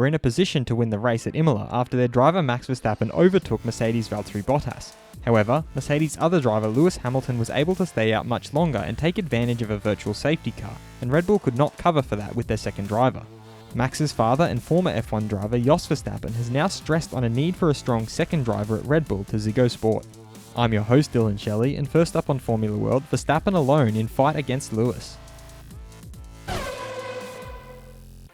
were in a position to win the race at Imola after their driver Max Verstappen overtook Mercedes' Valtteri Bottas. However, Mercedes' other driver Lewis Hamilton was able to stay out much longer and take advantage of a virtual safety car, and Red Bull could not cover for that with their second driver. Max's father and former F1 driver Jos Verstappen has now stressed on a need for a strong second driver at Red Bull to Ziggo Sport. I'm your host Dylan Shelley, and first up on Formula World, Verstappen alone in fight against Lewis.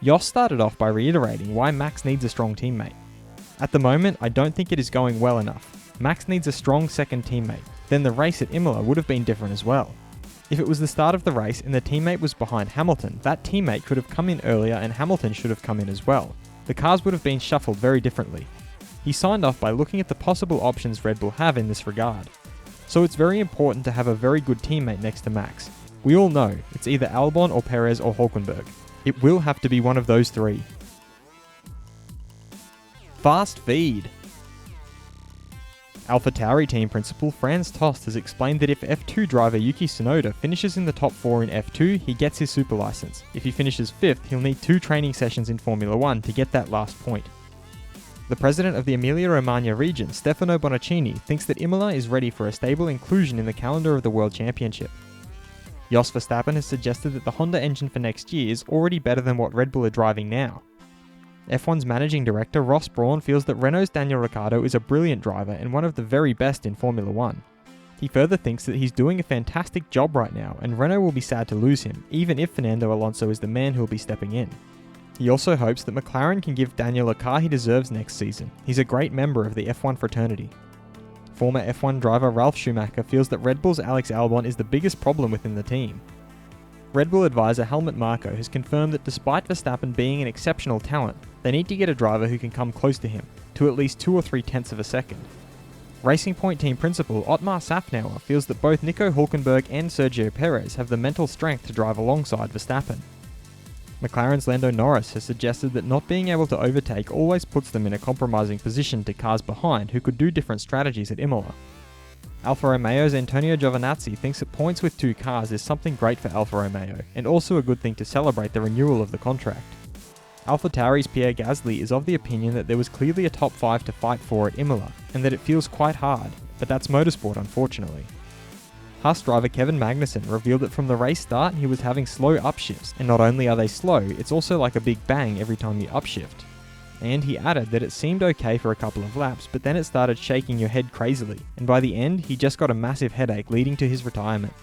Jos started off by reiterating why Max needs a strong teammate. At the moment, I don't think it is going well enough. Max needs a strong second teammate. Then the race at Imola would have been different as well. If it was the start of the race and the teammate was behind Hamilton, that teammate could have come in earlier and Hamilton should have come in as well. The cars would have been shuffled very differently. He signed off by looking at the possible options Red Bull have in this regard. So it's very important to have a very good teammate next to Max. We all know it's either Albon or Perez or Hülkenberg. It will have to be one of those three. Fast feed. AlphaTauri team principal Franz Tost has explained that if F2 driver Yuki Tsunoda finishes in the top 4 in F2, he gets his super license. If he finishes 5th, he'll need 2 training sessions in Formula 1 to get that last point. The president of the Emilia-Romagna region, Stefano Bonaccini, thinks that Imola is ready for a stable inclusion in the calendar of the World Championship. Jos Verstappen has suggested that the Honda engine for next year is already better than what Red Bull are driving now. F1's managing director Ross Brawn feels that Renault's Daniel Ricciardo is a brilliant driver and one of the very best in Formula 1. He further thinks that he's doing a fantastic job right now, and Renault will be sad to lose him, even if Fernando Alonso is the man who'll be stepping in. He also hopes that McLaren can give Daniel a car he deserves next season. He's a great member of the F1 fraternity. Former F1 driver Ralf Schumacher feels that Red Bull's Alex Albon is the biggest problem within the team. Red Bull advisor Helmut Marko has confirmed that despite Verstappen being an exceptional talent, they need to get a driver who can come close to him, to at least 2 or 3 tenths of a second. Racing Point team principal Otmar Safnauer feels that both Nico Hülkenberg and Sergio Perez have the mental strength to drive alongside Verstappen. McLaren's Lando Norris has suggested that not being able to overtake always puts them in a compromising position to cars behind who could do different strategies at Imola. Alfa Romeo's Antonio Giovinazzi thinks that points with 2 cars is something great for Alfa Romeo, and also a good thing to celebrate the renewal of the contract. AlphaTauri's Pierre Gasly is of the opinion that there was clearly a top 5 to fight for at Imola, and that it feels quite hard, but that's motorsport unfortunately. Haas driver Kevin Magnussen revealed that from the race start he was having slow upshifts, and not only are they slow, it's also like a big bang every time you upshift. And he added that it seemed okay for a couple of laps, but then it started shaking your head crazily, and by the end he just got a massive headache leading to his retirement.